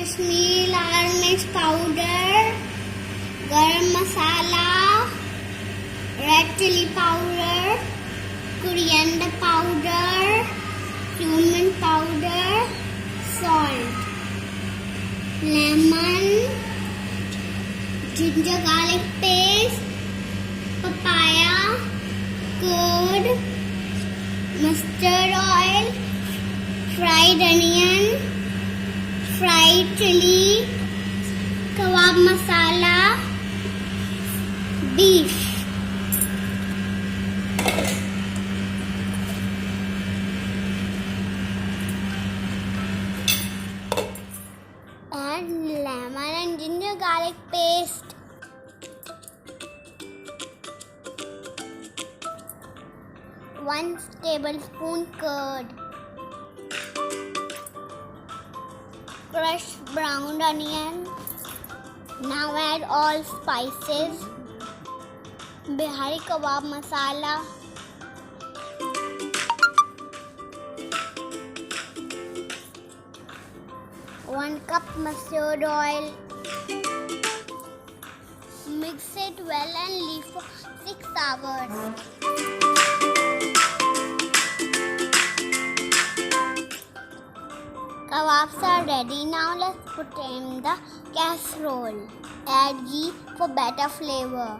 Kashmiri Lal Mirch powder, garam masala, red chili powder, coriander powder, cumin powder, salt, lemon, ginger garlic paste, papaya, curd, mustard oil, fried onion, fried chili, kebab masala, beef. Add lemon and ginger garlic paste. One tablespoon curd. Crushed brown onion. Now add all spices. Bihari kabab masala. One cup mustard oil. Mix it well and leave for 6 hours. Kebabs are ready. Now let's put in the casserole. Add ghee for better flavor.